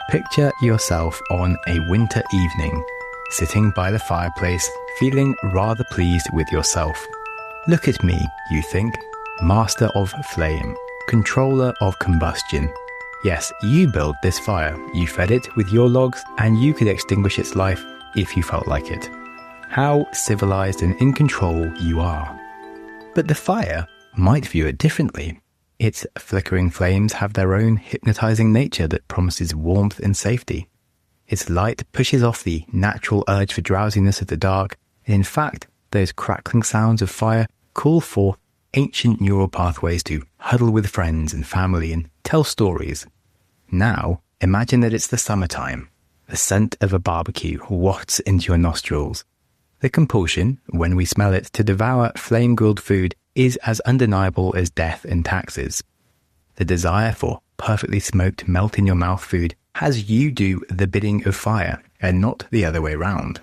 Picture yourself on a winter evening, sitting by the fireplace, feeling rather pleased with yourself. Look at me, you think, master of flame, controller of combustion. Yes, you built this fire, you fed it with your logs, and you could extinguish its life if you felt like it. How civilized and in control you are. But the fire might view it differently. Its flickering flames have their own hypnotizing nature that promises warmth and safety. Its light pushes off the natural urge for drowsiness of the dark, and in fact, those crackling sounds of fire call forth ancient neural pathways to huddle with friends and family and tell stories. Now, imagine that it's the summertime. The scent of a barbecue wafts into your nostrils. The compulsion, when we smell it, to devour flame-grilled food is as undeniable as death and taxes. The desire for perfectly smoked melt-in-your-mouth food has you do the bidding of fire and not the other way round.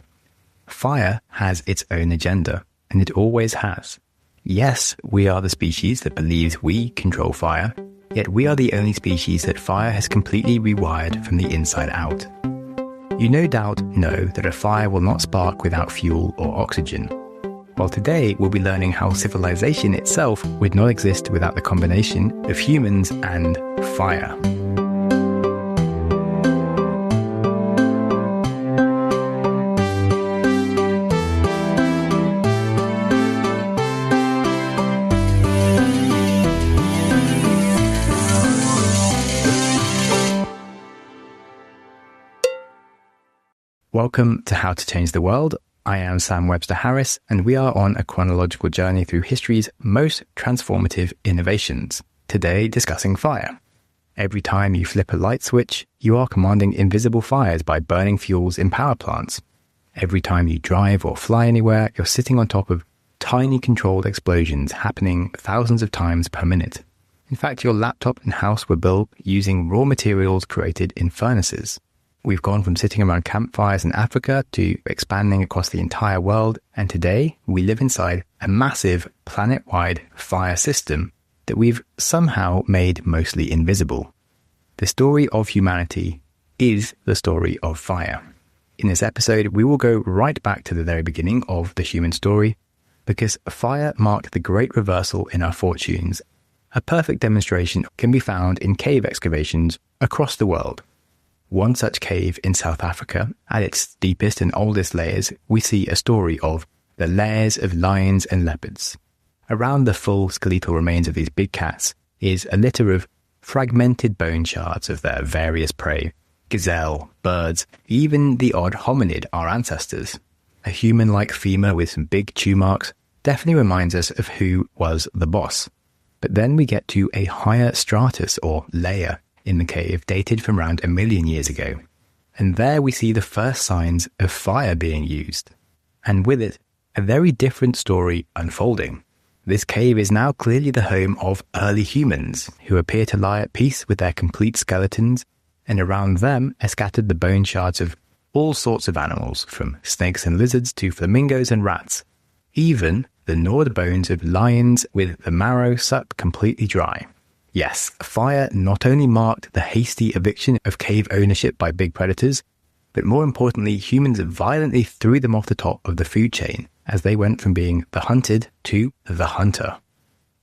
Fire has its own agenda, and it always has. Yes, we are the species that believes we control fire, yet we are the only species that fire has completely rewired from the inside out. You no doubt know that a fire will not spark without fuel or oxygen. Well, today we'll be learning how civilization itself would not exist without the combination of humans and fire. Welcome to How to Change the World. I am Sam Webster Harris, and we are on a chronological journey through history's most transformative innovations. Today, discussing fire. Every time you flip a light switch, you are commanding invisible fires by burning fuels in power plants. Every time you drive or fly anywhere, you're sitting on top of tiny controlled explosions happening thousands of times per minute. In fact, your laptop and house were built using raw materials created in furnaces. We've gone from sitting around campfires in Africa to expanding across the entire world, and today we live inside a massive planet-wide fire system that we've somehow made mostly invisible. The story of humanity is the story of fire. In this episode, we will go right back to the very beginning of the human story, because fire marked the great reversal in our fortunes. A perfect demonstration can be found in cave excavations across the world. One such cave in South Africa, at its deepest and oldest layers, we see a story of the lairs of lions and leopards. Around the full skeletal remains of these big cats is a litter of fragmented bone shards of their various prey, gazelle, birds, even the odd hominid, our ancestors. A human-like femur with some big chew marks definitely reminds us of who was the boss. But then we get to a higher stratus or layer in the cave dated from around 1 million years ago. And there we see the first signs of fire being used. And with it, a very different story unfolding. This cave is now clearly the home of early humans, who appear to lie at peace with their complete skeletons, and around them are scattered the bone shards of all sorts of animals, from snakes and lizards to flamingos and rats. Even the gnawed bones of lions with the marrow sucked completely dry. Yes, fire not only marked the hasty eviction of cave ownership by big predators, but more importantly, humans violently threw them off the top of the food chain as they went from being the hunted to the hunter.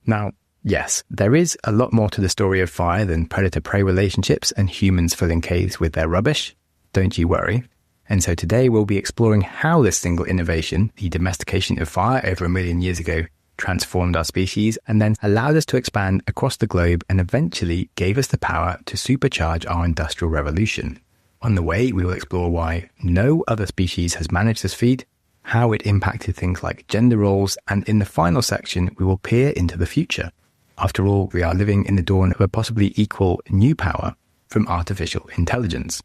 Now, yes, there is a lot more to the story of fire than predator-prey relationships and humans filling caves with their rubbish. Don't you worry. And so today we'll be exploring how this single innovation, the domestication of fire over 1 million years ago, transformed our species and then allowed us to expand across the globe and eventually gave us the power to supercharge our industrial revolution. On the way, we will explore why no other species has managed this feat, how it impacted things like gender roles, and in the final section, we will peer into the future. After all, we are living in the dawn of a possibly equal new power from artificial intelligence.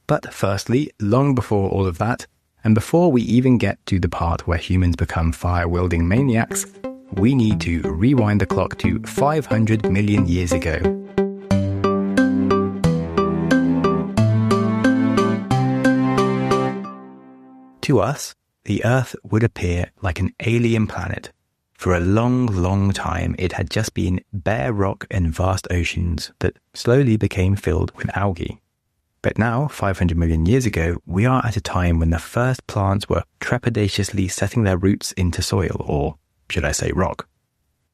But firstly, long before all of that, and before we even get to the part where humans become fire-wielding maniacs, we need to rewind the clock to 500 million years ago. To us, the Earth would appear like an alien planet. For a long, long time, it had just been bare rock and vast oceans that slowly became filled with algae. But now, 500 million years ago, we are at a time when the first plants were trepidatiously setting their roots into soil, or should I say rock.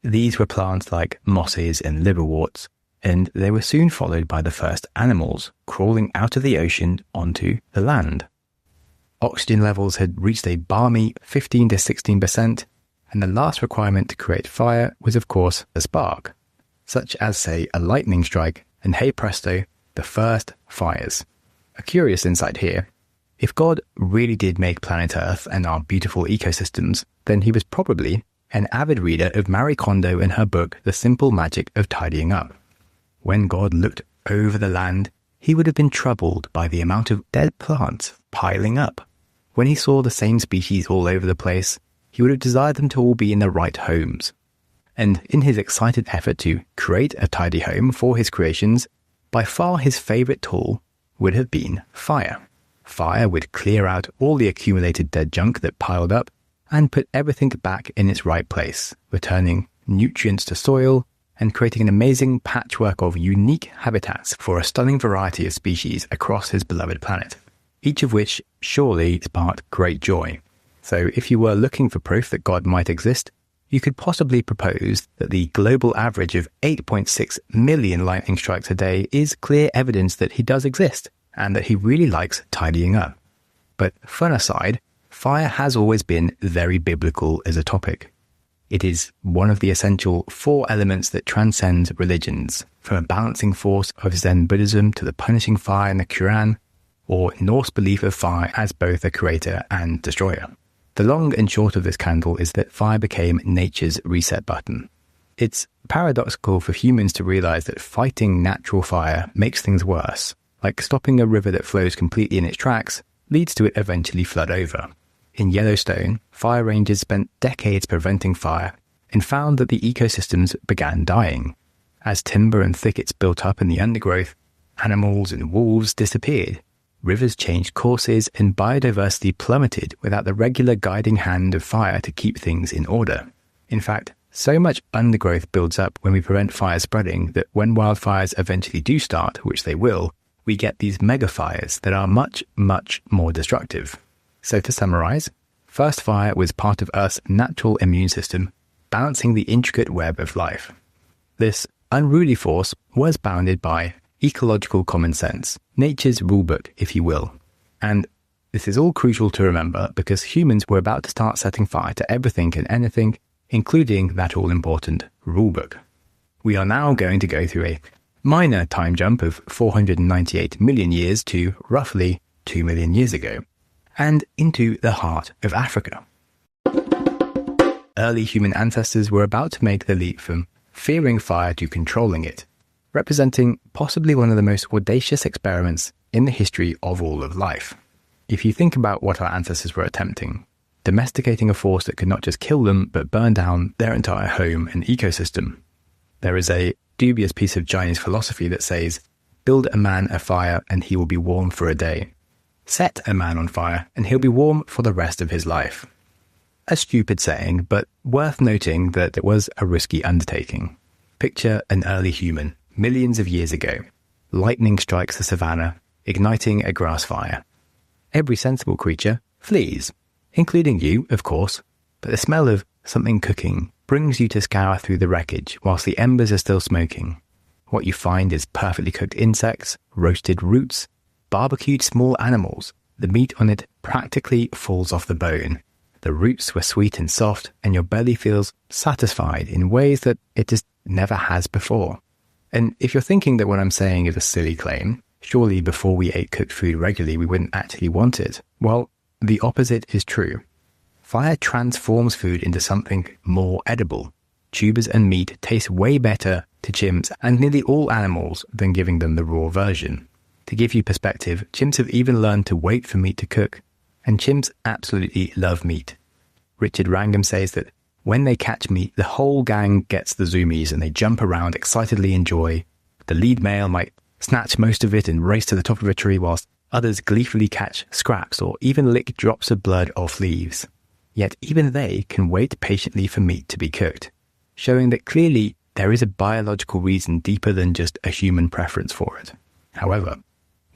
These were plants like mosses and liverworts, and they were soon followed by the first animals crawling out of the ocean onto the land. Oxygen levels had reached a balmy 15 to 16%, and the last requirement to create fire was, of course, a spark, such as, say, a lightning strike, and hey presto, the first fires. A curious insight here. If God really did make planet Earth and our beautiful ecosystems, then he was probably an avid reader of Marie Kondo and her book, The Simple Magic of Tidying Up. When God looked over the land, he would have been troubled by the amount of dead plants piling up. When he saw the same species all over the place, he would have desired them to all be in the right homes. And in his excited effort to create a tidy home for his creations, by far his favourite tool would have been fire. Fire would clear out all the accumulated dead junk that piled up and put everything back in its right place, returning nutrients to soil and creating an amazing patchwork of unique habitats for a stunning variety of species across his beloved planet, each of which surely sparked great joy. So if you were looking for proof that God might exist, you could possibly propose that the global average of 8.6 million lightning strikes a day is clear evidence that he does exist and that he really likes tidying up. But fun aside, fire has always been very biblical as a topic. It is one of the essential 4 elements that transcend religions, from a balancing force of Zen Buddhism to the punishing fire in the Quran, or Norse belief of fire as both a creator and destroyer. The long and short of this candle is that fire became nature's reset button. It's paradoxical for humans to realize that fighting natural fire makes things worse, like stopping a river that flows completely in its tracks leads to it eventually flood over. In Yellowstone, fire rangers spent decades preventing fire and found that the ecosystems began dying. As timber and thickets built up in the undergrowth, animals and wolves disappeared. Rivers changed courses and biodiversity plummeted without the regular guiding hand of fire to keep things in order. In fact, so much undergrowth builds up when we prevent fire spreading that when wildfires eventually do start, which they will, we get these mega fires that are much, much more destructive. So to summarize, first fire was part of Earth's natural immune system, balancing the intricate web of life. This unruly force was bounded by ecological common sense, nature's rulebook, if you will. And this is all crucial to remember because humans were about to start setting fire to everything and anything, including that all-important rulebook. We are now going to go through a minor time jump of 498 million years to roughly 2 million years ago, and into the heart of Africa. Early human ancestors were about to make the leap from fearing fire to controlling it, representing possibly one of the most audacious experiments in the history of all of life. If you think about what our ancestors were attempting, domesticating a force that could not just kill them, but burn down their entire home and ecosystem. There is a dubious piece of Chinese philosophy that says, build a man a fire and he will be warm for a day. Set a man on fire and he'll be warm for the rest of his life. A stupid saying, but worth noting that it was a risky undertaking. Picture an early human, millions of years ago. Lightning strikes the savannah, igniting a grass fire. Every sensible creature flees, including you, of course, but the smell of something cooking brings you to scour through the wreckage whilst the embers are still smoking. What you find is perfectly cooked insects, roasted roots, barbecued small animals. The meat on it practically falls off the bone. The roots were sweet and soft, and your belly feels satisfied in ways that it just never has before. And if you're thinking that what I'm saying is a silly claim, surely before we ate cooked food regularly we wouldn't actually want it. Well, the opposite is true. Fire transforms food into something more edible. Tubers and meat taste way better to chimps and nearly all animals than giving them the raw version. To give you perspective, chimps have even learned to wait for meat to cook, and chimps absolutely love meat. Richard Wrangham says that when they catch meat, the whole gang gets the zoomies and they jump around excitedly in joy. The lead male might snatch most of it and race to the top of a tree whilst others gleefully catch scraps or even lick drops of blood off leaves. Yet even they can wait patiently for meat to be cooked, showing that clearly there is a biological reason deeper than just a human preference for it. However,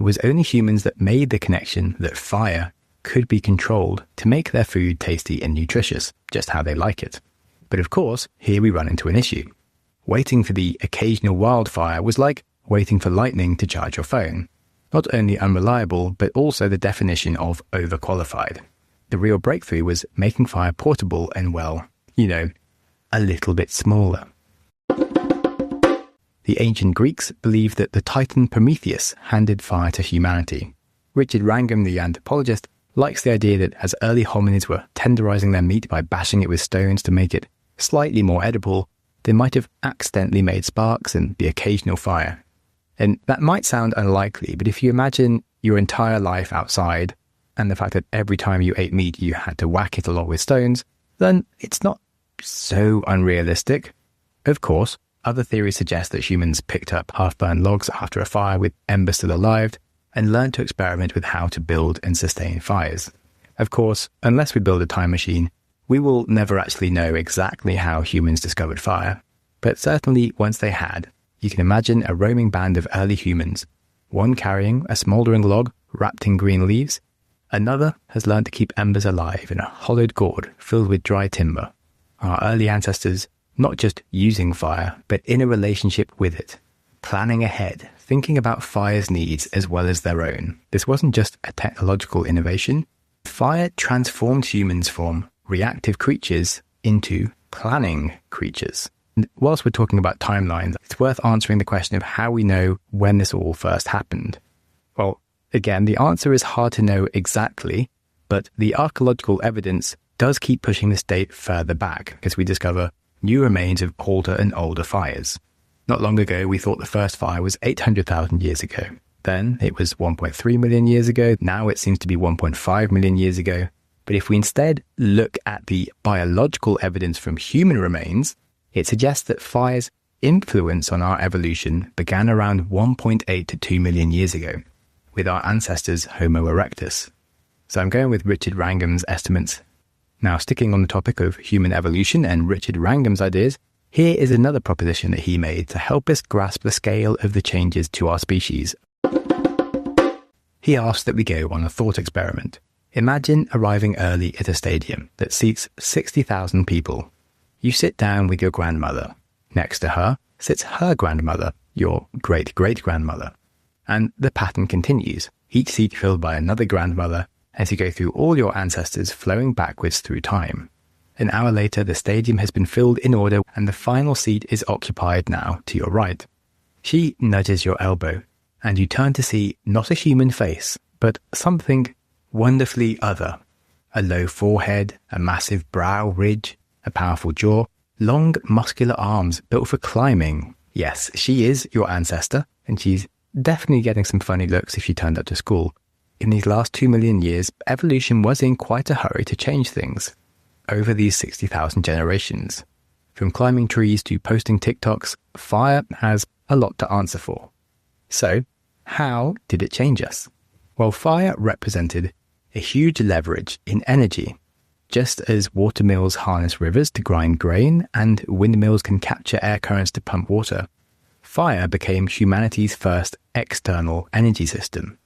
It was only humans that made the connection that fire could be controlled to make their food tasty and nutritious, just how they like it. But of course, here we run into an issue. Waiting for the occasional wildfire was like waiting for lightning to charge your phone. Not only unreliable, but also the definition of overqualified. The real breakthrough was making fire portable and, well, a little bit smaller. The ancient Greeks believed that the Titan Prometheus handed fire to humanity. Richard Wrangham, the anthropologist, likes the idea that as early hominids were tenderizing their meat by bashing it with stones to make it slightly more edible, they might have accidentally made sparks and the occasional fire. And that might sound unlikely, but if you imagine your entire life outside and the fact that every time you ate meat you had to whack it a lot with stones, then it's not so unrealistic. Of course, other theories suggest that humans picked up half-burned logs after a fire with embers still alive and learned to experiment with how to build and sustain fires. Of course, unless we build a time machine, we will never actually know exactly how humans discovered fire. But certainly once they had, you can imagine a roaming band of early humans, one carrying a smouldering log wrapped in green leaves, another has learned to keep embers alive in a hollowed gourd filled with dry timber. Our early ancestors not just using fire, but in a relationship with it, planning ahead, thinking about fire's needs as well as their own. This wasn't just a technological innovation. Fire transformed humans from reactive creatures into planning creatures. And whilst we're talking about timelines, it's worth answering the question of how we know when this all first happened. Well, again, the answer is hard to know exactly, but the archaeological evidence does keep pushing this date further back as we discover new remains of older and older fires. Not long ago, we thought the first fire was 800,000 years ago. Then it was 1.3 million years ago. Now it seems to be 1.5 million years ago. But if we instead look at the biological evidence from human remains, it suggests that fire's influence on our evolution began around 1.8 to 2 million years ago, with our ancestors Homo erectus. So I'm going with Richard Wrangham's estimates. Now, sticking on the topic of human evolution and Richard Wrangham's ideas, here is another proposition that he made to help us grasp the scale of the changes to our species. He asked that we go on a thought experiment. Imagine arriving early at a stadium that seats 60,000 people. You sit down with your grandmother. Next to her sits her grandmother, your great-great-grandmother. And the pattern continues, each seat filled by another grandmother, as you go through all your ancestors flowing backwards through time. An hour later, the stadium has been filled in order and the final seat is occupied now to your right. She nudges your elbow, and you turn to see not a human face, but something wonderfully other. A low forehead, a massive brow ridge, a powerful jaw, long muscular arms built for climbing. Yes, she is your ancestor, and she's definitely getting some funny looks if she turned up to school. In these last 2 million years, evolution was in quite a hurry to change things. Over these 60,000 generations, from climbing trees to posting TikToks, fire has a lot to answer for. So, how did it change us? Well, fire represented a huge leverage in energy. Just as water mills harness rivers to grind grain and windmills can capture air currents to pump water, fire became humanity's first external energy system.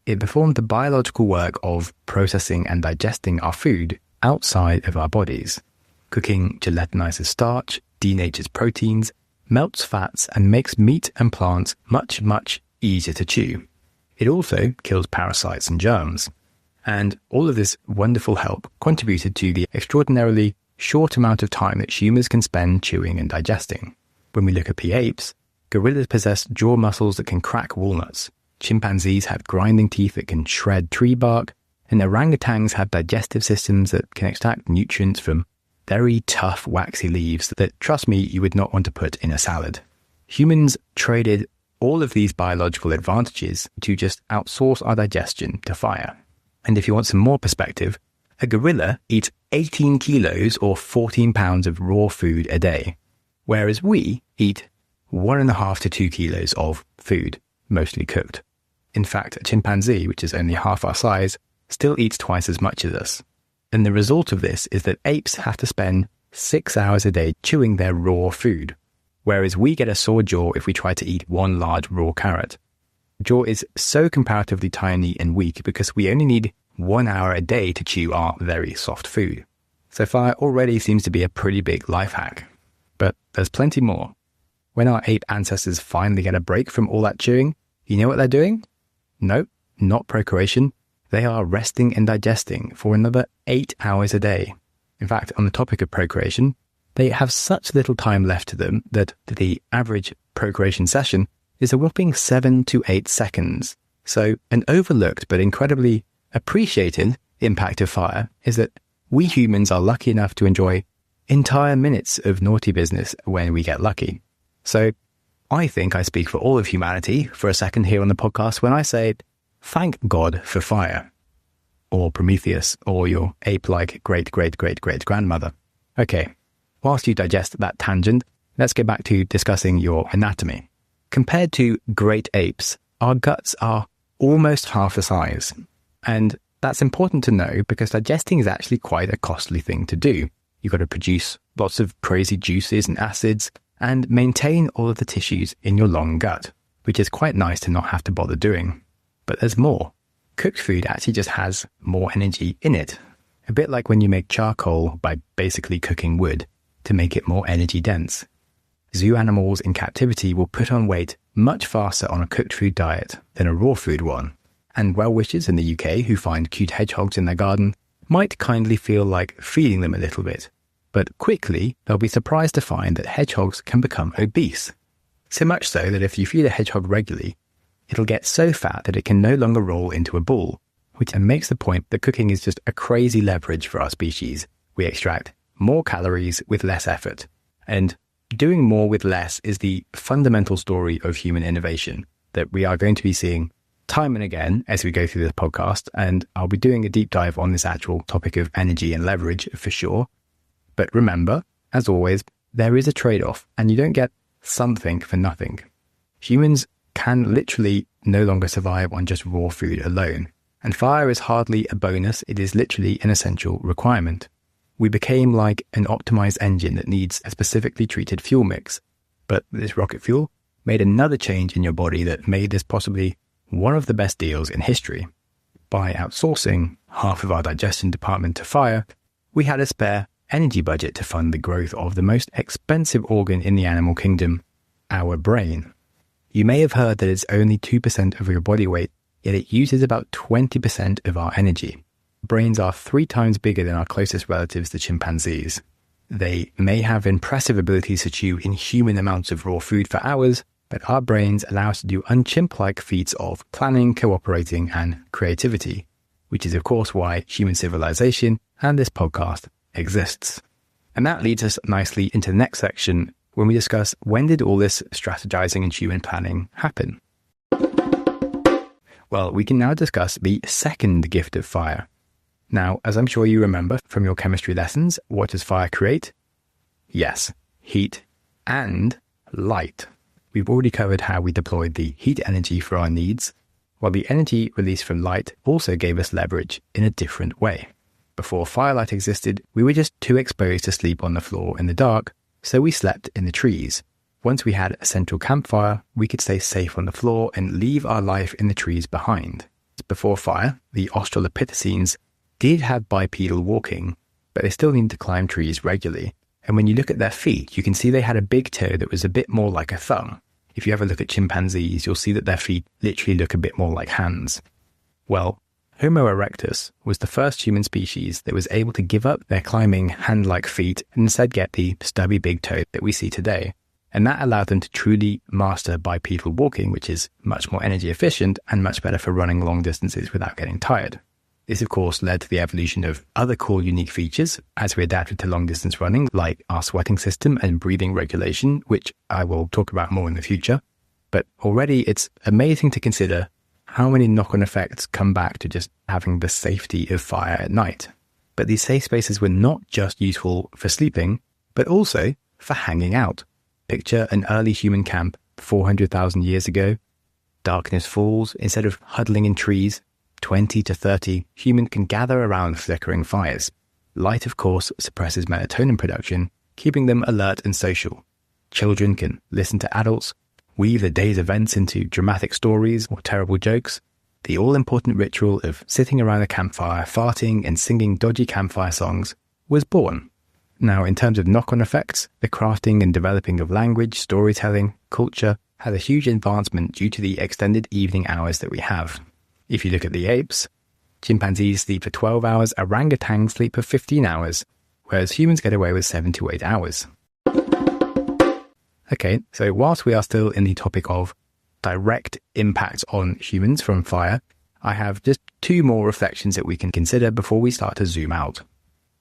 It performed the biological work of processing and digesting our food outside of our bodies. Cooking gelatinizes starch, denatures proteins, melts fats, and makes meat and plants much, much easier to chew. It also kills parasites and germs. And all of this wonderful help contributed to the extraordinarily short amount of time that humans can spend chewing and digesting. When we look at the apes, gorillas possess jaw muscles that can crack walnuts. Chimpanzees have grinding teeth that can shred tree bark, and orangutans have digestive systems that can extract nutrients from very tough, waxy leaves that, trust me, you would not want to put in a salad. Humans traded all of these biological advantages to just outsource our digestion to fire. And if you want some more perspective, a gorilla eats 18 kilos or 14 pounds of raw food a day, whereas we eat 1.5 to 2 kilos of food, mostly cooked. In fact, a chimpanzee, which is only half our size, still eats twice as much as us. And the result of this is that apes have to spend 6 hours a day chewing their raw food, whereas we get a sore jaw if we try to eat one large raw carrot. jaw is so comparatively tiny and weak because we only need 1 hour a day to chew our very soft food. So fire already seems to be a pretty big life hack. But there's plenty more. When our ape ancestors finally get a break from all that chewing, you know what they're doing? Nope, not procreation. They are resting and digesting for another 8 hours a day. In fact, on the topic of procreation, they have such little time left to them that the average procreation session is a whopping 7 to 8 seconds. So an overlooked but incredibly appreciated impact of fire is that we humans are lucky enough to enjoy entire minutes of naughty business when we get lucky. So I think I speak for all of humanity for a second here on the podcast when I say, thank God for fire. Or Prometheus, or your ape-like great-great-great-great-grandmother. Okay, whilst you digest that tangent, let's get back to discussing your anatomy. Compared to great apes, our guts are almost half the size. And that's important to know because digesting is actually quite a costly thing to do. You've got to produce lots of crazy juices and acids and maintain all of the tissues in your long gut, which is quite nice to not have to bother doing. But there's more. Cooked food actually just has more energy in it. A bit like when you make charcoal by basically cooking wood to make it more energy dense. Zoo animals in captivity will put on weight much faster on a cooked food diet than a raw food one. And well-wishers in the UK who find cute hedgehogs in their garden might kindly feel like feeding them a little bit. But quickly, they'll be surprised to find that hedgehogs can become obese. So much so that if you feed a hedgehog regularly, it'll get so fat that it can no longer roll into a ball, which makes the point that cooking is just a crazy leverage for our species. We extract more calories with less effort. And doing more with less is the fundamental story of human innovation that we are going to be seeing time and again as we go through this podcast. And I'll be doing a deep dive on this actual topic of energy and leverage for sure. But remember, as always, there is a trade-off and you don't get something for nothing. Humans can literally no longer survive on just raw food alone. And fire is hardly a bonus, it is literally an essential requirement. We became like an optimized engine that needs a specifically treated fuel mix. But this rocket fuel made another change in your body that made this possibly one of the best deals in history. By outsourcing half of our digestion department to fire, we had a spare energy budget to fund the growth of the most expensive organ in the animal kingdom, our brain. You may have heard that it's only 2% of your body weight, yet it uses about 20% of our energy. Brains are 3 times bigger than our closest relatives, the chimpanzees. They may have impressive abilities to chew inhuman amounts of raw food for hours, but our brains allow us to do unchimp-like feats of planning, cooperating, and creativity, which is of course why human civilization and this podcast exists. And that leads us nicely into the next section when we discuss when did all this strategizing and human planning happen. Well, we can now discuss the second gift of fire. Now, as I'm sure you remember from your chemistry lessons, what does fire create? Yes, heat and light. We've already covered how we deployed the heat energy for our needs, while the energy released from light also gave us leverage in a different way. Before firelight existed, we were just too exposed to sleep on the floor in the dark, so we slept in the trees. Once we had a central campfire, we could stay safe on the floor and leave our life in the trees behind. Before fire, the Australopithecines did have bipedal walking, but they still needed to climb trees regularly. And when you look at their feet, you can see they had a big toe that was a bit more like a thumb. If you ever look at chimpanzees, you'll see that their feet literally look a bit more like hands. Well, Homo erectus was the first human species that was able to give up their climbing hand-like feet and instead get the stubby big toe that we see today. And that allowed them to truly master bipedal walking, which is much more energy efficient and much better for running long distances without getting tired. This, of course, led to the evolution of other cool, unique features as we adapted to long-distance running, like our sweating system and breathing regulation, which I will talk about more in the future. But already it's amazing to consider how many knock-on effects come back to just having the safety of fire at night. But these safe spaces were not just useful for sleeping, but also for hanging out. Picture an early human camp 400,000 years ago. Darkness falls. Instead of huddling in trees, 20 to 30 humans can gather around flickering fires. Light, of course, suppresses melatonin production, keeping them alert and social. Children can listen to adults, weave the day's events into dramatic stories or terrible jokes, the all-important ritual of sitting around a campfire, farting and singing dodgy campfire songs was born. Now, in terms of knock-on effects, the crafting and developing of language, storytelling, culture had a huge advancement due to the extended evening hours that we have. If you look at the apes, chimpanzees sleep for 12 hours, orangutans sleep for 15 hours, whereas humans get away with 7 to 8 hours. Okay, so whilst we are still in the topic of direct impact on humans from fire, I have just 2 more reflections that we can consider before we start to zoom out.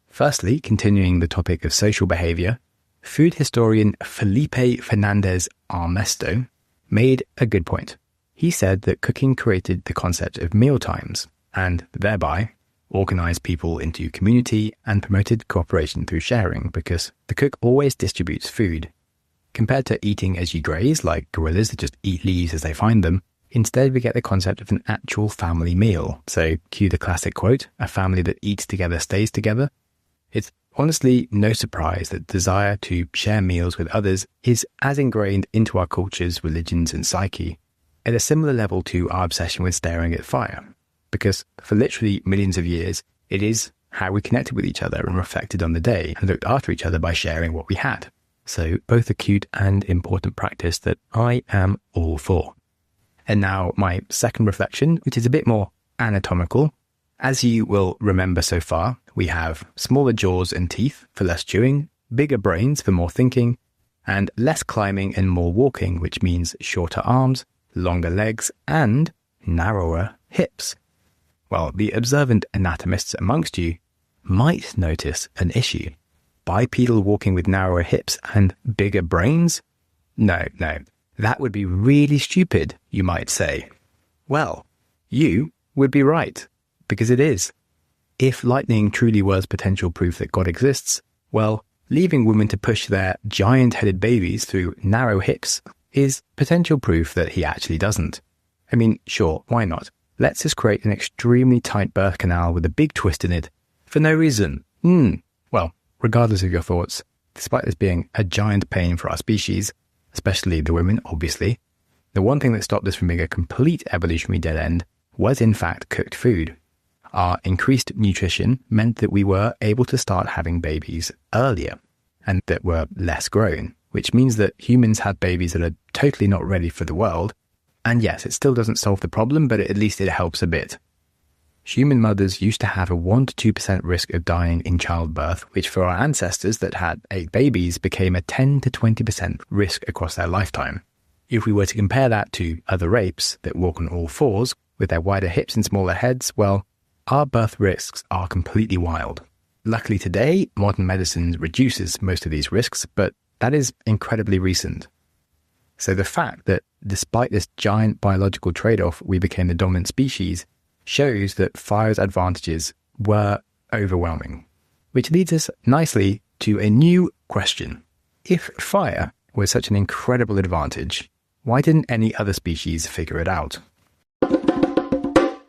Firstly, continuing the topic of social behavior, food historian Felipe Fernandez Armesto made a good point. He said that cooking created the concept of mealtimes and thereby organized people into community and promoted cooperation through sharing because the cook always distributes food. Compared to eating as you graze, like gorillas that just eat leaves as they find them, instead we get the concept of an actual family meal. So cue the classic quote, "A family that eats together stays together." It's honestly no surprise that desire to share meals with others is as ingrained into our cultures, religions and psyche, at a similar level to our obsession with staring at fire. Because for literally millions of years, it is how we connected with each other and reflected on the day and looked after each other by sharing what we had. So both a cute and important practice that I am all for. And now my second reflection, which is a bit more anatomical. As you will remember so far, we have smaller jaws and teeth for less chewing, bigger brains for more thinking, and less climbing and more walking, which means shorter arms, longer legs, and narrower hips. Well, the observant anatomists amongst you might notice an issue. Bipedal walking with narrower hips and bigger brains? No, that would be really stupid, you might say. Well, you would be right, because it is. If lightning truly was potential proof that God exists, well, leaving women to push their giant-headed babies through narrow hips is potential proof that he actually doesn't. I mean, sure, why not? Let's just create an extremely tight birth canal with a big twist in it for no reason. Well, regardless of your thoughts, despite this being a giant pain for our species, especially the women, obviously, the one thing that stopped us from being a complete evolutionary dead end was in fact cooked food. Our increased nutrition meant that we were able to start having babies earlier and that were less grown, which means that humans had babies that are totally not ready for the world. And yes, it still doesn't solve the problem, but at least it helps a bit. Human mothers used to have a 1 to 2% risk of dying in childbirth, which for our ancestors that had 8 babies became a 10 to 20% risk across their lifetime. If we were to compare that to other apes that walk on all fours with their wider hips and smaller heads, well, our birth risks are completely wild. Luckily today, modern medicine reduces most of these risks, but that is incredibly recent. So the fact that despite this giant biological trade-off, we became the dominant species shows that fire's advantages were overwhelming. Which leads us nicely to a new question. If fire was such an incredible advantage, why didn't any other species figure it out?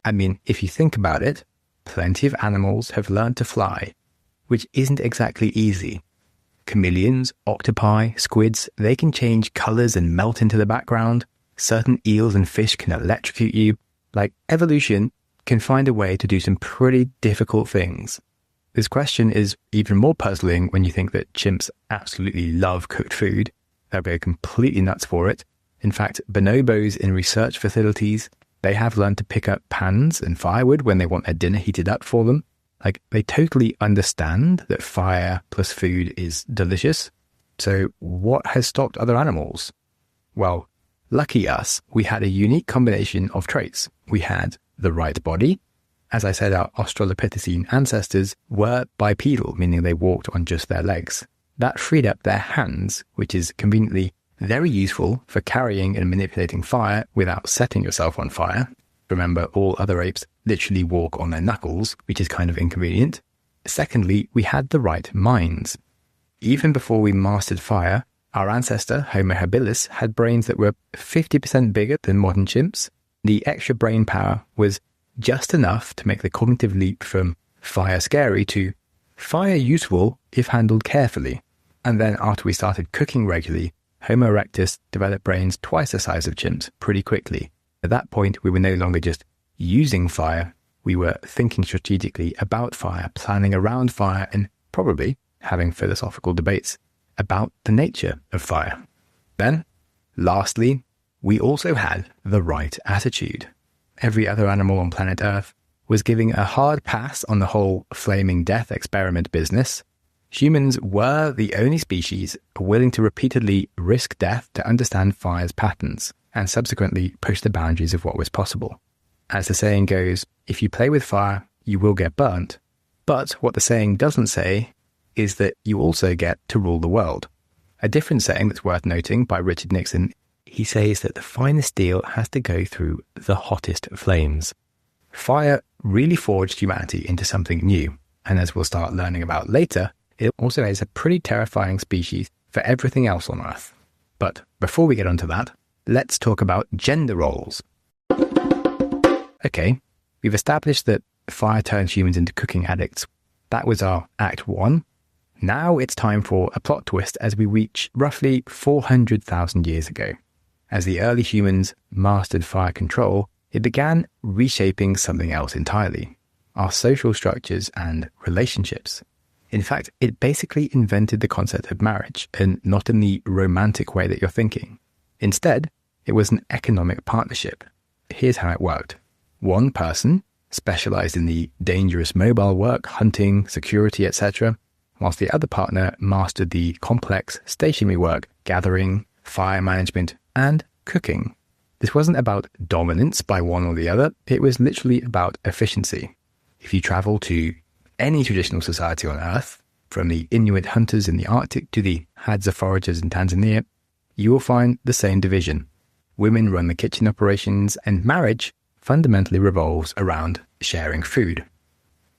I mean, if you think about it, plenty of animals have learned to fly, which isn't exactly easy. Chameleons, octopi, squids, they can change colors and melt into the background. Certain eels and fish can electrocute you. Like, evolution can find a way to do some pretty difficult things. This question is even more puzzling when you think that chimps absolutely love cooked food. They'll go completely nuts for it. In fact, bonobos in research facilities, they have learned to pick up pans and firewood when they want their dinner heated up for them. Like, they totally understand that fire plus food is delicious. So what has stopped other animals? Well, lucky us, we had a unique combination of traits. We had the right body. As I said, our Australopithecine ancestors were bipedal, meaning they walked on just their legs. That freed up their hands, which is conveniently very useful for carrying and manipulating fire without setting yourself on fire. Remember, all other apes literally walk on their knuckles, which is kind of inconvenient. Secondly, we had the right minds. Even before we mastered fire, our ancestor, Homo habilis, had brains that were 50% bigger than modern chimps. The extra brain power was just enough to make the cognitive leap from fire scary to fire useful if handled carefully. And then after we started cooking regularly, Homo erectus developed brains twice the size of chimps pretty quickly. At that point, we were no longer just using fire, we were thinking strategically about fire, planning around fire, and probably having philosophical debates about the nature of fire. Then, lastly, we also had the right attitude. Every other animal on planet Earth was giving a hard pass on the whole flaming death experiment business. Humans were the only species willing to repeatedly risk death to understand fire's patterns and subsequently push the boundaries of what was possible. As the saying goes, if you play with fire, you will get burnt. But what the saying doesn't say is that you also get to rule the world. A different saying that's worth noting by Richard Nixon, he says that the finest steel has to go through the hottest flames. Fire really forged humanity into something new, and as we'll start learning about later, it also is a pretty terrifying species for everything else on Earth. But before we get onto that, let's talk about gender roles. Okay, we've established that fire turns humans into cooking addicts. That was our Act 1. Now it's time for a plot twist as we reach roughly 400,000 years ago. As the early humans mastered fire control, it began reshaping something else entirely, our social structures and relationships. In fact, it basically invented the concept of marriage, and not in the romantic way that you're thinking. Instead, it was an economic partnership. Here's how it worked. One person specialized in the dangerous mobile work, hunting, security, etc., whilst the other partner mastered the complex stationary work, gathering, fire management, and cooking. This wasn't about dominance by one or the other, it was literally about efficiency. If you travel to any traditional society on Earth, from the Inuit hunters in the Arctic to the Hadza foragers in Tanzania, you will find the same division. Women run the kitchen operations, and marriage fundamentally revolves around sharing food.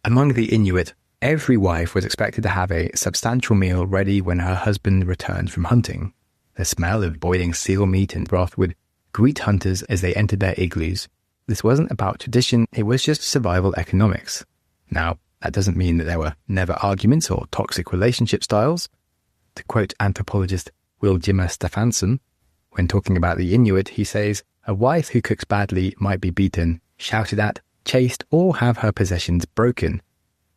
Among the Inuit, every wife was expected to have a substantial meal ready when her husband returned from hunting. The smell of boiling seal meat and broth would greet hunters as they entered their igloos. This wasn't about tradition, it was just survival economics. Now, that doesn't mean that there were never arguments or toxic relationship styles. To quote anthropologist Will Jimmer Stefansson, when talking about the Inuit, he says, "A wife who cooks badly might be beaten, shouted at, chased, or have her possessions broken.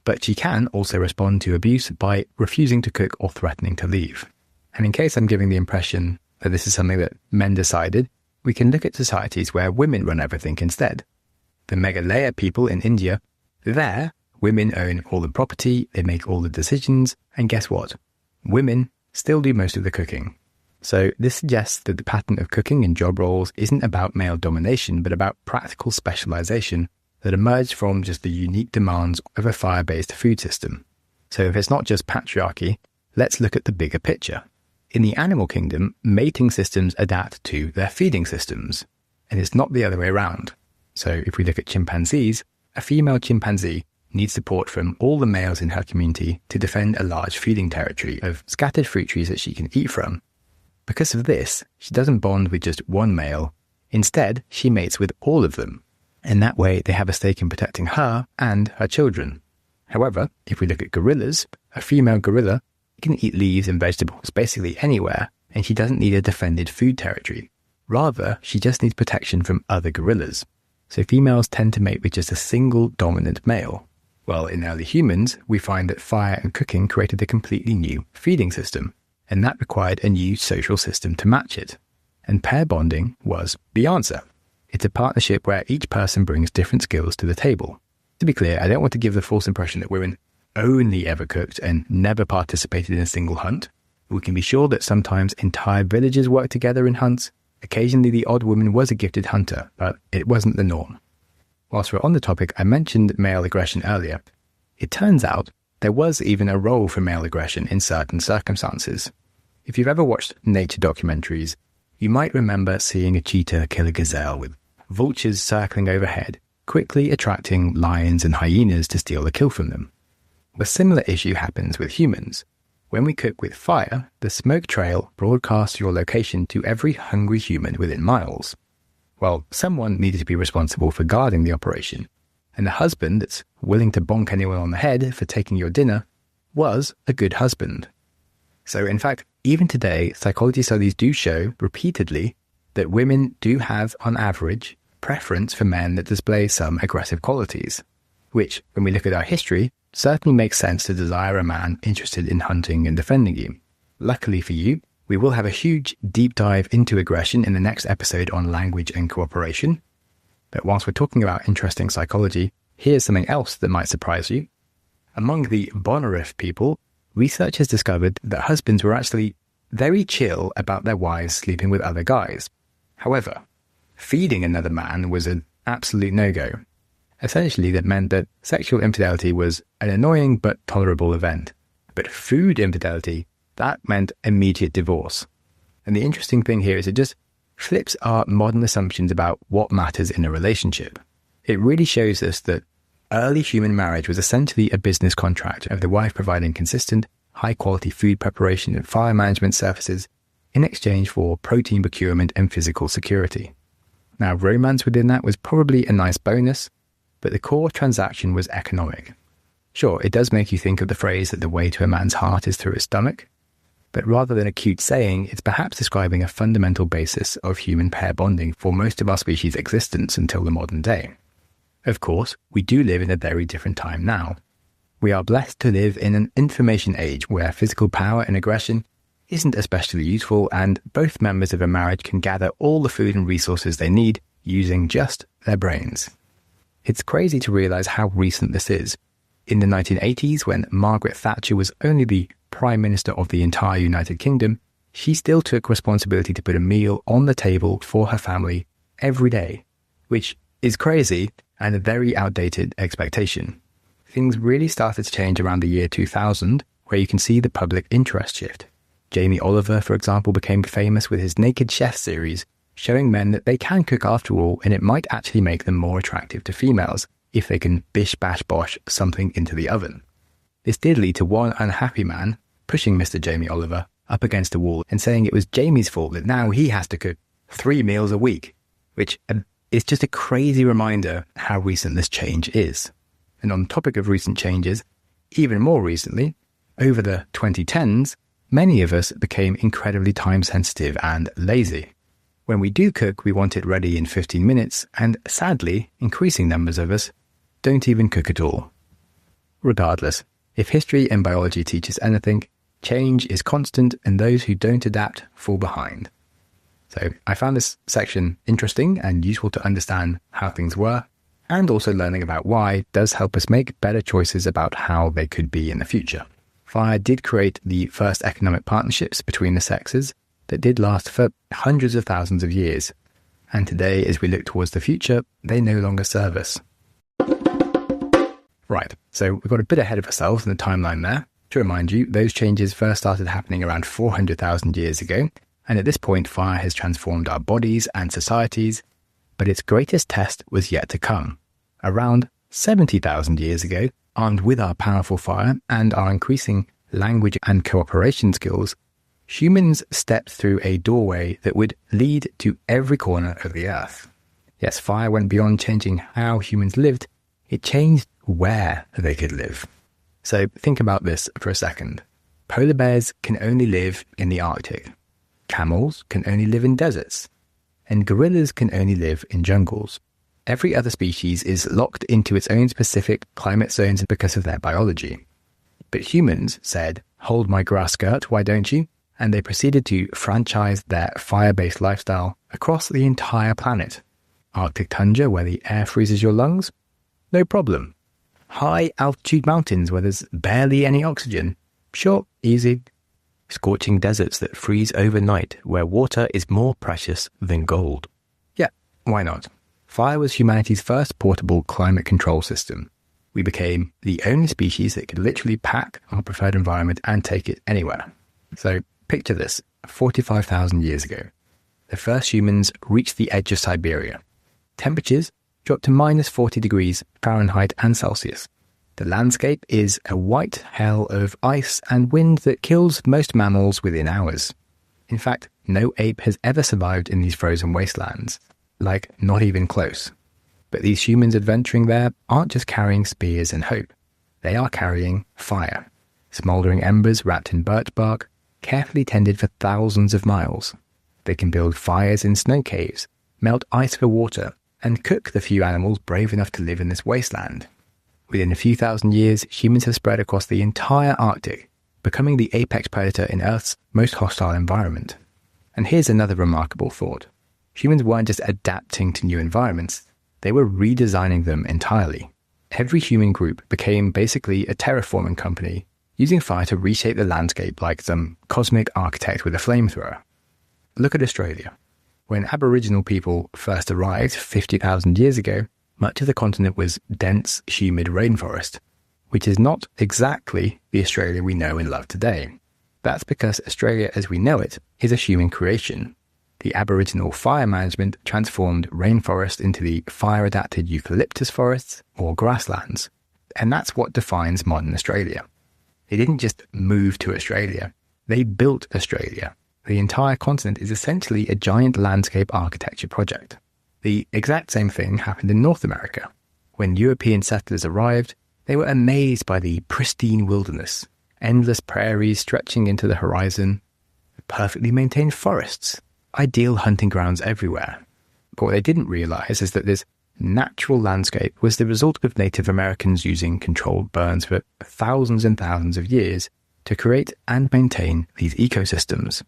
But she can also respond to abuse by refusing to cook or threatening to leave." And in case I'm giving the impression that this is something that men decided, we can look at societies where women run everything instead. The Meghalaya people in India, there, women own all the property, they make all the decisions, and guess what? Women still do most of the cooking. So this suggests that the pattern of cooking and job roles isn't about male domination, but about practical specialization that emerged from just the unique demands of a fire-based food system. So if it's not just patriarchy, let's look at the bigger picture. In the animal kingdom, mating systems adapt to their feeding systems, and it's not the other way around. So if we look at chimpanzees, a female chimpanzee needs support from all the males in her community to defend a large feeding territory of scattered fruit trees that she can eat from. Because of this, she doesn't bond with just one male. Instead, she mates with all of them. And that way, they have a stake in protecting her and her children. However, if we look at gorillas, a female gorilla can eat leaves and vegetables basically anywhere, and she doesn't need a defended food territory. Rather, she just needs protection from other gorillas. So females tend to mate with just a single dominant male. Well, in early humans, we find that fire and cooking created a completely new feeding system, and that required a new social system to match it. And pair bonding was the answer. It's a partnership where each person brings different skills to the table. To be clear, I don't want to give the false impression that women only ever cooked and never participated in a single hunt. We can be sure that sometimes entire villages worked together in hunts. Occasionally the odd woman was a gifted hunter, but it wasn't the norm. Whilst we're on the topic, I mentioned male aggression earlier. It turns out there was even a role for male aggression in certain circumstances. If you've ever watched nature documentaries, you might remember seeing a cheetah kill a gazelle with vultures circling overhead, quickly attracting lions and hyenas to steal the kill from them. A similar issue happens with humans. When we cook with fire, the smoke trail broadcasts your location to every hungry human within miles. Well, someone needed to be responsible for guarding the operation, and the husband that's willing to bonk anyone on the head for taking your dinner was a good husband. So in fact, even today, psychology studies do show repeatedly that women do have, on average, preference for men that display some aggressive qualities, which, when we look at our history, certainly makes sense to desire a man interested in hunting and defending you. Luckily for you, we will have a huge deep dive into aggression in the next episode on language and cooperation. But whilst we're talking about interesting psychology, here's something else that might surprise you. Among the Bonarif people, research has discovered that husbands were actually very chill about their wives sleeping with other guys. However, feeding another man was an absolute no-go. Essentially, that meant that sexual infidelity was an annoying but tolerable event. But food infidelity, that meant immediate divorce. And the interesting thing here is it just flips our modern assumptions about what matters in a relationship. It really shows us that early human marriage was essentially a business contract of the wife providing consistent, high-quality food preparation and fire management services in exchange for protein procurement and physical security. Now, romance within that was probably a nice bonus, but the core transaction was economic. Sure, it does make you think of the phrase that the way to a man's heart is through his stomach, but rather than a cute saying, it's perhaps describing a fundamental basis of human pair bonding for most of our species' existence until the modern day. Of course, we do live in a very different time now. We are blessed to live in an information age where physical power and aggression isn't especially useful, and both members of a marriage can gather all the food and resources they need using just their brains. It's crazy to realize how recent this is. In the 1980s, when Margaret Thatcher was only the Prime Minister of the entire United Kingdom, she still took responsibility to put a meal on the table for her family every day, which is crazy and a very outdated expectation. Things really started to change around the year 2000, where you can see the public interest shift. Jamie Oliver, for example, became famous with his Naked Chef series, showing men that they can cook after all, and it might actually make them more attractive to females if they can bish bash bosh something into the oven. This did lead to one unhappy man pushing Mr. Jamie Oliver up against a wall and saying it was Jamie's fault that now he has to cook 3 meals a week, which is just a crazy reminder how recent this change is. And on the topic of recent changes, even more recently, over the 2010s, many of us became incredibly time sensitive and lazy. When we do cook, we want it ready in 15 minutes, and sadly, increasing numbers of us don't even cook at all. Regardless, if history and biology teach us anything, change is constant and those who don't adapt fall behind. So I found this section interesting and useful to understand how things were, and also learning about why does help us make better choices about how they could be in the future. Fire did create the first economic partnerships between the sexes that did last for hundreds of thousands of years. And today, as we look towards the future, they no longer serve us. Right, so we got a bit ahead of ourselves in the timeline there. To remind you, those changes first started happening around 400,000 years ago, and at this point, fire has transformed our bodies and societies, but its greatest test was yet to come. Around 70,000 years ago, armed with our powerful fire and our increasing language and cooperation skills, humans stepped through a doorway that would lead to every corner of the earth. Yes, fire went beyond changing how humans lived, it changed where they could live. So think about this for a second. Polar bears can only live in the Arctic. Camels can only live in deserts. And gorillas can only live in jungles. Every other species is locked into its own specific climate zones because of their biology. But humans said, "Hold my grass skirt, why don't you?" And they proceeded to franchise their fire-based lifestyle across the entire planet. Arctic tundra, where the air freezes your lungs? No problem. High-altitude mountains where there's barely any oxygen? Sure, easy. Scorching deserts that freeze overnight, where water is more precious than gold? Yeah, why not? Fire was humanity's first portable climate control system. We became the only species that could literally pack our preferred environment and take it anywhere. So picture this, 45,000 years ago. The first humans reached the edge of Siberia. Temperatures dropped to minus 40 degrees Fahrenheit and Celsius. The landscape is a white hell of ice and wind that kills most mammals within hours. In fact, no ape has ever survived in these frozen wastelands. Like, not even close. But these humans adventuring there aren't just carrying spears and hope. They are carrying fire. Smouldering embers wrapped in birch bark, carefully tended for thousands of miles. They can build fires in snow caves, melt ice for water, and cook the few animals brave enough to live in this wasteland. Within a few thousand years, humans have spread across the entire Arctic, becoming the apex predator in Earth's most hostile environment. And here's another remarkable thought. Humans weren't just adapting to new environments, they were redesigning them entirely. Every human group became basically a terraforming company, using fire to reshape the landscape like some cosmic architect with a flamethrower. Look at Australia. When Aboriginal people first arrived 50,000 years ago, much of the continent was dense, humid rainforest, which is not exactly the Australia we know and love today. That's because Australia as we know it is a human creation. The Aboriginal fire management transformed rainforest into the fire-adapted eucalyptus forests or grasslands, and that's what defines modern Australia. They didn't just move to Australia, they built Australia. The entire continent is essentially a giant landscape architecture project. The exact same thing happened in North America. When European settlers arrived, they were amazed by the pristine wilderness, endless prairies stretching into the horizon, perfectly maintained forests, ideal hunting grounds everywhere. But what they didn't realize is that this natural landscape was the result of Native Americans using controlled burns for thousands and thousands of years to create and maintain these ecosystems.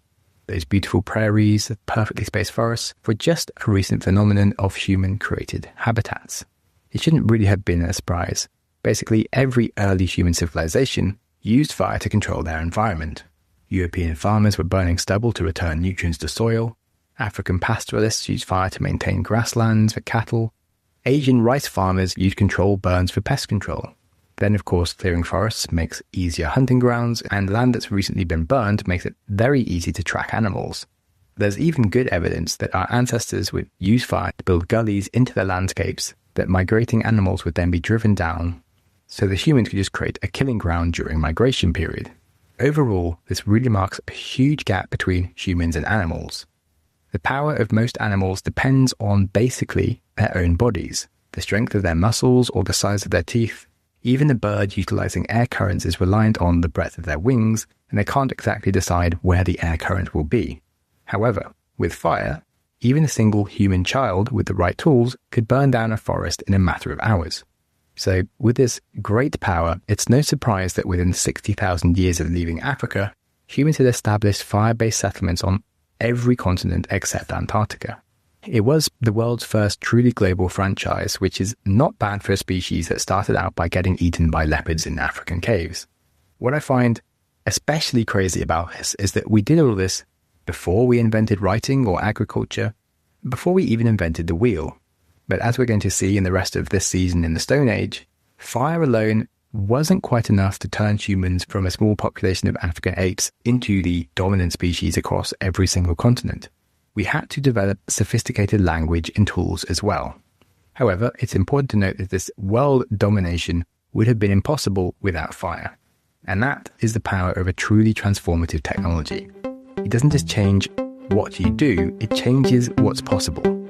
Those beautiful prairies, perfectly spaced forests, were just a recent phenomenon of human-created habitats. It shouldn't really have been a surprise. Basically, every early human civilization used fire to control their environment. European farmers were burning stubble to return nutrients to soil. African pastoralists used fire to maintain grasslands for cattle. Asian rice farmers used controlled burns for pest control. Then, of course, clearing forests makes easier hunting grounds, and land that's recently been burned makes it very easy to track animals. There's even good evidence that our ancestors would use fire to build gullies into the landscapes that migrating animals would then be driven down, so the humans could just create a killing ground during migration period. Overall, this really marks a huge gap between humans and animals. The power of most animals depends on basically their own bodies, the strength of their muscles or the size of their teeth. Even a bird utilizing air currents is reliant on the breadth of their wings, and they can't exactly decide where the air current will be. However, with fire, even a single human child with the right tools could burn down a forest in a matter of hours. So, with this great power, it's no surprise that within 60,000 years of leaving Africa, humans had established fire-based settlements on every continent except Antarctica. It was the world's first truly global franchise, which is not bad for a species that started out by getting eaten by leopards in African caves. What I find especially crazy about this is that we did all this before we invented writing or agriculture, before we even invented the wheel. But as we're going to see in the rest of this season in the Stone Age, fire alone wasn't quite enough to turn humans from a small population of African apes into the dominant species across every single continent. We had to develop sophisticated language and tools as well. However, it's important to note that this world domination would have been impossible without fire. And that is the power of a truly transformative technology. It doesn't just change what you do, it changes what's possible.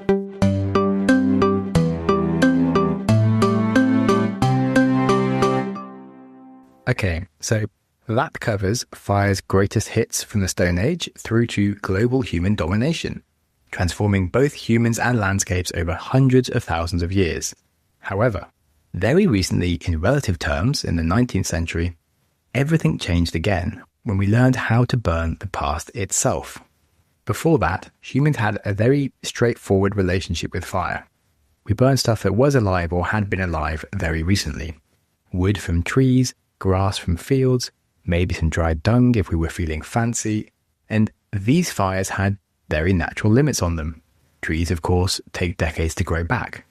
Okay, so that covers fire's greatest hits from the Stone Age through to global human domination, transforming both humans and landscapes over hundreds of thousands of years. However, very recently, in relative terms, in the 19th century, everything changed again when we learned how to burn the past itself. Before that, humans had a very straightforward relationship with fire. We burned stuff that was alive or had been alive very recently. Wood from trees, grass from fields, maybe some dried dung if we were feeling fancy, and these fires had very natural limits on them. Trees, of course, take decades to grow back.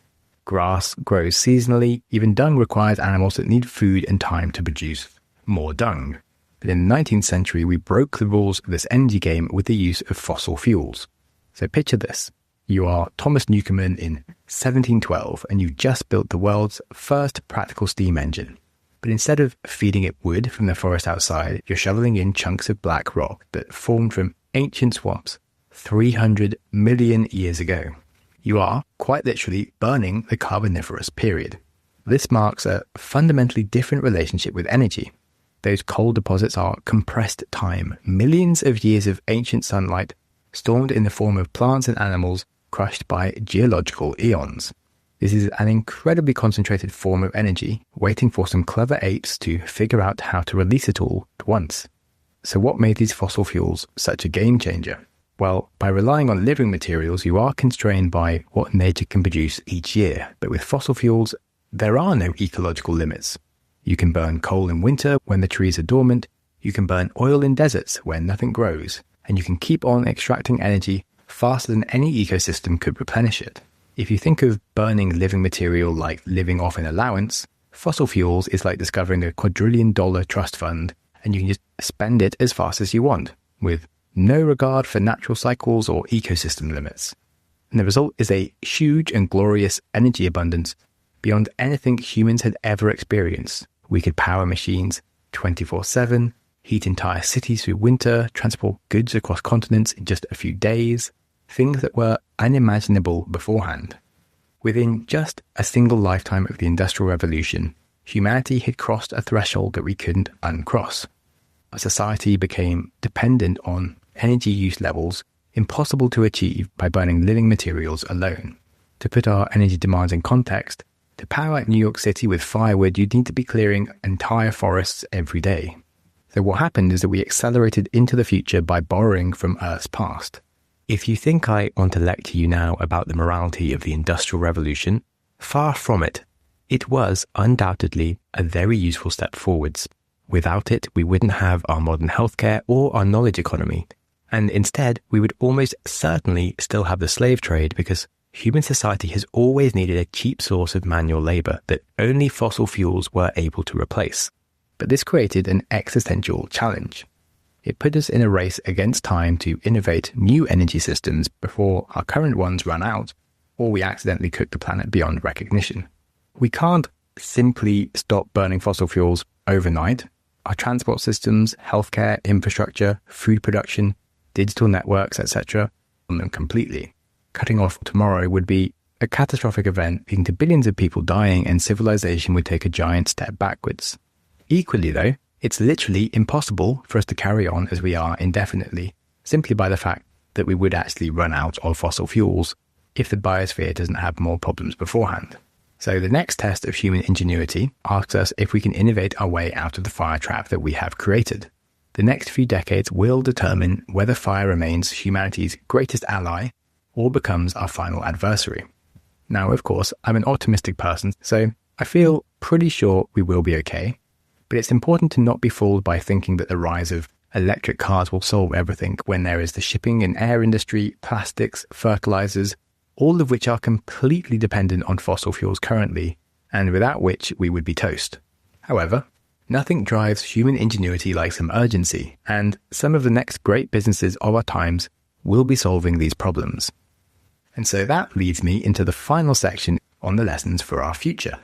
Grass grows seasonally, even dung requires animals that need food and time to produce more dung. But in the 19th century, we broke the rules of this energy game with the use of fossil fuels. So picture this. You are Thomas Newcomen in 1712 and you've just built the world's first practical steam engine. But instead of feeding it wood from the forest outside, you're shoveling in chunks of black rock that formed from ancient swamps 300 million years ago. You are, quite literally, burning the Carboniferous period. This marks a fundamentally different relationship with energy. Those coal deposits are compressed time, millions of years of ancient sunlight stormed in the form of plants and animals crushed by geological eons. This is an incredibly concentrated form of energy, waiting for some clever apes to figure out how to release it all at once. So what made these fossil fuels such a game changer? Well, by relying on living materials, you are constrained by what nature can produce each year. But with fossil fuels, there are no ecological limits. You can burn coal in winter when the trees are dormant, you can burn oil in deserts when nothing grows, and you can keep on extracting energy faster than any ecosystem could replenish it. If you think of burning living material like living off an allowance, fossil fuels is like discovering a quadrillion-dollar trust fund, and you can just spend it as fast as you want, with no regard for natural cycles or ecosystem limits. And the result is a huge and glorious energy abundance beyond anything humans had ever experienced. We could power machines 24/7, heat entire cities through winter, transport goods across continents in just a few days, things that were unimaginable beforehand. Within just a single lifetime of the Industrial Revolution, humanity had crossed a threshold that we couldn't uncross. Our society became dependent on energy use levels impossible to achieve by burning living materials alone. To put our energy demands in context, to power New York City with firewood, you'd need to be clearing entire forests every day. So what happened is that we accelerated into the future by borrowing from Earth's past. If you think I want to lecture you now about the morality of the Industrial Revolution, far from it. It was undoubtedly a very useful step forwards. Without it, we wouldn't have our modern healthcare or our knowledge economy. And instead, we would almost certainly still have the slave trade because human society has always needed a cheap source of manual labor that only fossil fuels were able to replace. But this created an existential challenge. It put us in a race against time to innovate new energy systems before our current ones run out, or we accidentally cook the planet beyond recognition. We can't simply stop burning fossil fuels overnight. Our transport systems, healthcare, infrastructure, food production, digital networks, etc., on them completely. Cutting off tomorrow would be a catastrophic event, leading to billions of people dying, and civilization would take a giant step backwards. Equally though, it's literally impossible for us to carry on as we are indefinitely, simply by the fact that we would actually run out of fossil fuels if the biosphere doesn't have more problems beforehand. So the next test of human ingenuity asks us if we can innovate our way out of the fire trap that we have created. The next few decades will determine whether fire remains humanity's greatest ally or becomes our final adversary. Now, of course, I'm an optimistic person, so I feel pretty sure we will be okay. But it's important to not be fooled by thinking that the rise of electric cars will solve everything when there is the shipping and air industry, plastics, fertilizers, all of which are completely dependent on fossil fuels currently, and without which we would be toast. However, nothing drives human ingenuity like some urgency, and some of the next great businesses of our times will be solving these problems. And so that leads me into the final section on the lessons for our future.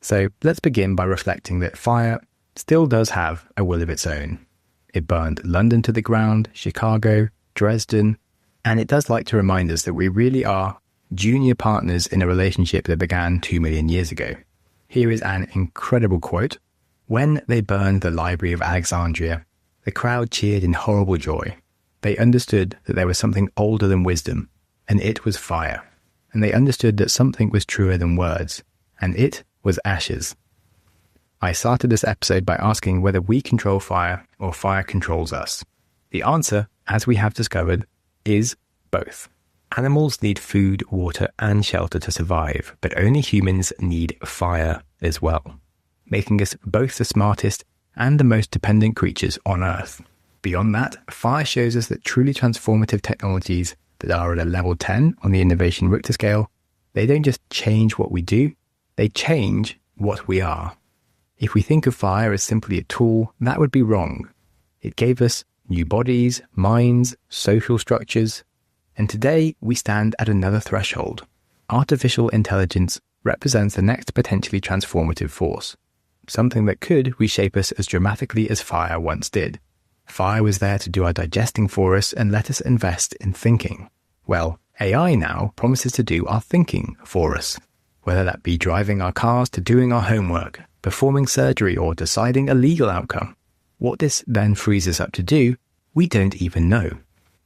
So let's begin by reflecting that fire still does have a will of its own. It burned London to the ground, Chicago, Dresden, and it does like to remind us that we really are junior partners in a relationship that began 2 million years ago. Here is an incredible quote. "When they burned the Library of Alexandria, the crowd cheered in horrible joy. They understood that there was something older than wisdom, and it was fire. And they understood that something was truer than words, and it was ashes." I started this episode by asking whether we control fire or fire controls us. The answer, as we have discovered, is both. Animals need food, water, and shelter to survive, but only humans need fire as well, making us both the smartest and the most dependent creatures on Earth. Beyond that, fire shows us that truly transformative technologies that are at a level 10 on the innovation Richter scale, they don't just change what we do, they change what we are. If we think of fire as simply a tool, that would be wrong. It gave us new bodies, minds, social structures, and today we stand at another threshold. Artificial intelligence represents the next potentially transformative force, something that could reshape us as dramatically as fire once did. Fire was there to do our digesting for us and let us invest in thinking. Well, AI now promises to do our thinking for us, whether that be driving our cars to doing our homework, performing surgery, or deciding a legal outcome. What this then frees us up to do, we don't even know.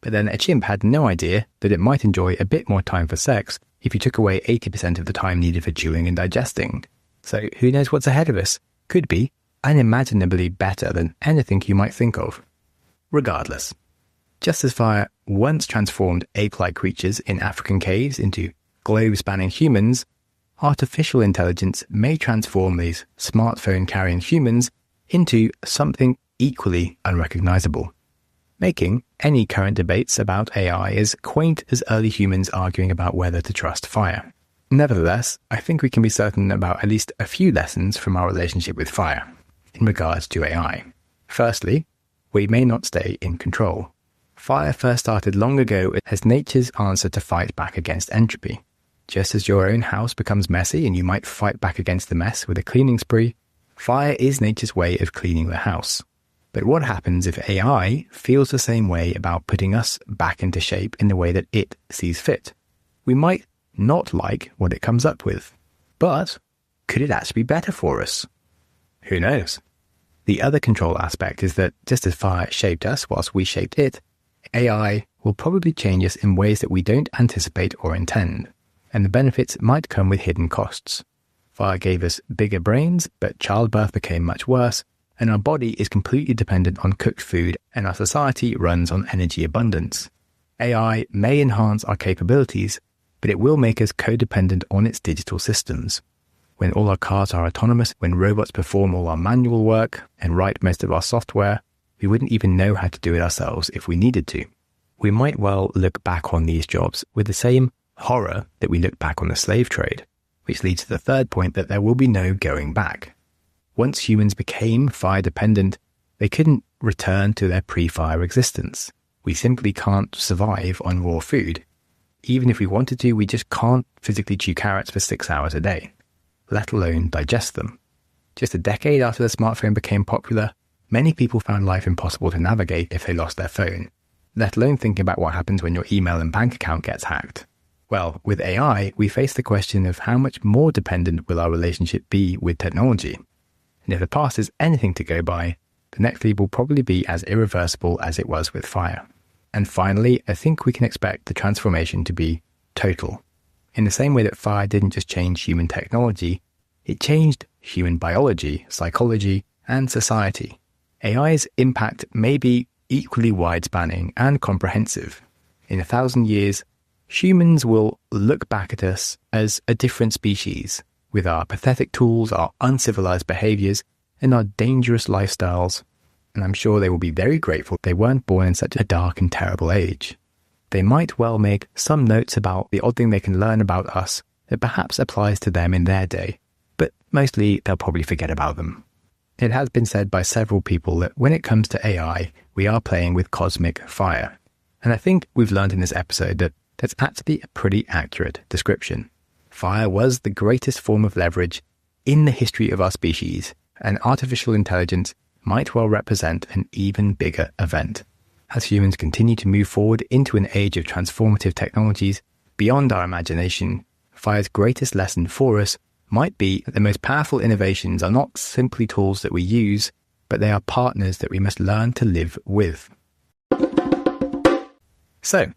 But then a chimp had no idea that it might enjoy a bit more time for sex if you took away 80% of the time needed for chewing and digesting. So who knows what's ahead of us? Could be unimaginably better than anything you might think of. Regardless, just as fire once transformed ape-like creatures in African caves into globe-spanning humans, artificial intelligence may transform these smartphone-carrying humans into something equally unrecognizable, making any current debates about AI as quaint as early humans arguing about whether to trust fire. Nevertheless, I think we can be certain about at least a few lessons from our relationship with fire in regards to AI. Firstly, we may not stay in control. Fire first started long ago as nature's answer to fight back against entropy. Just as your own house becomes messy and you might fight back against the mess with a cleaning spree, fire is nature's way of cleaning the house. But what happens if AI feels the same way about putting us back into shape in the way that it sees fit? We might not like what it comes up with, but could it actually be better for us? Who knows? The other control aspect is that just as fire shaped us whilst we shaped it, AI will probably change us in ways that we don't anticipate or intend, and the benefits might come with hidden costs. Fire gave us bigger brains, but childbirth became much worse, and our body is completely dependent on cooked food, and our society runs on energy abundance. AI may enhance our capabilities, but it will make us codependent on its digital systems. When all our cars are autonomous, when robots perform all our manual work and write most of our software, we wouldn't even know how to do it ourselves if we needed to. We might well look back on these jobs with the same horror that we look back on the slave trade, which leads to the third point that there will be no going back. Once humans became fire dependent, they couldn't return to their pre-fire existence. We simply can't survive on raw food. Even if we wanted to, we just can't physically chew carrots for 6 hours a day, let alone digest them. Just a decade after the smartphone became popular, many people found life impossible to navigate if they lost their phone, let alone thinking about what happens when your email and bank account gets hacked. Well, with AI, we face the question of how much more dependent will our relationship be with technology? And if the past is anything to go by, the next leap will probably be as irreversible as it was with fire. And finally, I think we can expect the transformation to be total. In the same way that fire didn't just change human technology, it changed human biology, psychology, and society. AI's impact may be equally wide-spanning and comprehensive. In 1,000 years, humans will look back at us as a different species, with our pathetic tools, our uncivilized behaviors, and our dangerous lifestyles. And I'm sure they will be very grateful they weren't born in such a dark and terrible age. They might well make some notes about the odd thing they can learn about us that perhaps applies to them in their day, but mostly they'll probably forget about them. It has been said by several people that when it comes to AI, we are playing with cosmic fire. And I think we've learned in this episode that that's actually a pretty accurate description. Fire was the greatest form of leverage in the history of our species, and artificial intelligence might well represent an even bigger event. As humans continue to move forward into an age of transformative technologies beyond our imagination, fire's greatest lesson for us might be that the most powerful innovations are not simply tools that we use, but they are partners that we must learn to live with. So,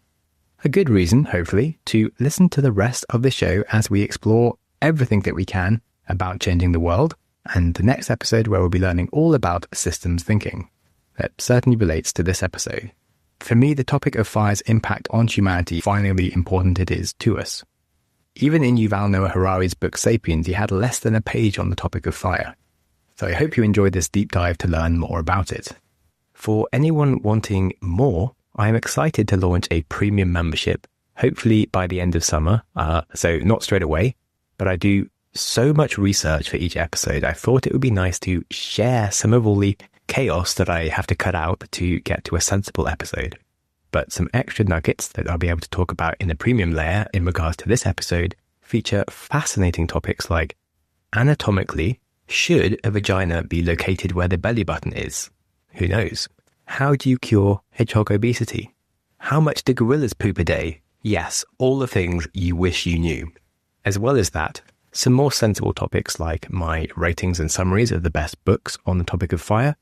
a good reason, hopefully, to listen to the rest of the show as we explore everything that we can about changing the world, and the next episode where we'll be learning all about systems thinking. That certainly relates to this episode. For me, the topic of fire's impact on humanity, finally important it is to us. Even in Yuval Noah Harari's book Sapiens, he had less than a page on the topic of fire. So I hope you enjoyed this deep dive to learn more about it. For anyone wanting more, I am excited to launch a premium membership, hopefully by the end of summer, so not straight away, but I do so much research for each episode. I thought it would be nice to share some of all the chaos that I have to cut out to get to a sensible episode. But some extra nuggets that I'll be able to talk about in the premium layer in regards to this episode feature fascinating topics like, anatomically, should a vagina be located where the belly button is? Who knows? How do you cure hedgehog obesity? How much do gorillas poop a day? Yes, all the things you wish you knew. As well as that, some more sensible topics like my ratings and summaries of the best books on the topic of fire,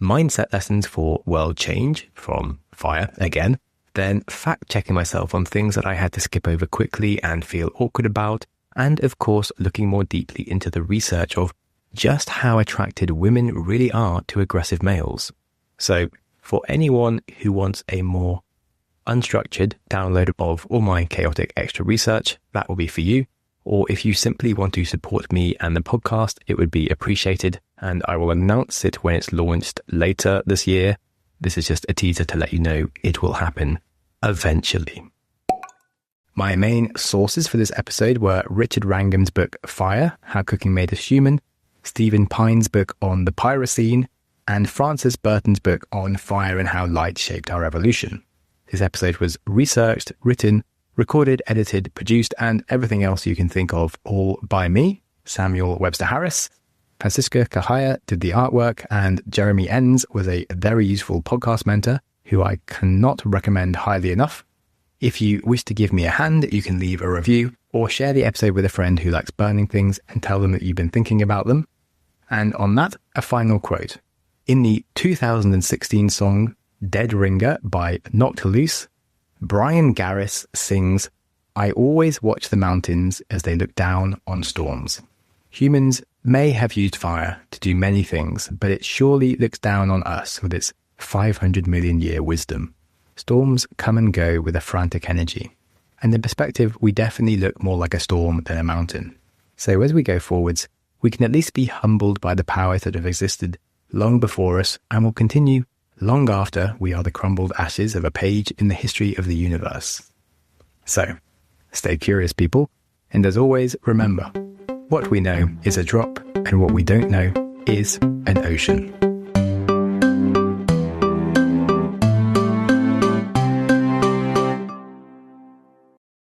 mindset lessons for world change from fire again, then fact-checking myself on things that I had to skip over quickly and feel awkward about, and of course looking more deeply into the research of just how attracted women really are to aggressive males. So for anyone who wants a more unstructured download of all my chaotic extra research, that will be for you. Or if you simply want to support me and the podcast, it would be appreciated, and I will announce it when it's launched later this year. This is just a teaser to let you know it will happen eventually. My main sources for this episode were Richard Wrangham's book Fire, How Cooking Made Us Human, Stephen Pine's book on the Pyrocene, and Francis Burton's book on Fire and How Light Shaped Our Evolution. This episode was researched, written, recorded, edited, produced, and everything else you can think of, all by me, Samuel Webster Harris. Francisca Cahaya did the artwork, and Jeremy Enns was a very useful podcast mentor who I cannot recommend highly enough. If you wish to give me a hand, you can leave a review or share the episode with a friend who likes burning things and tell them that you've been thinking about them. And on that, a final quote. In the 2016 song Dead Ringer by Knocked Loose, Brian Garris sings, "I always watch the mountains as they look down on storms." Humans may have used fire to do many things, but it surely looks down on us with its 500 million year wisdom. Storms come and go with a frantic energy. And in perspective, we definitely look more like a storm than a mountain. So as we go forwards, we can at least be humbled by the powers that have existed long before us and will continue long after we are the crumbled ashes of a page in the history of the universe. So, stay curious, people, and as always, remember, what we know is a drop, and what we don't know is an ocean.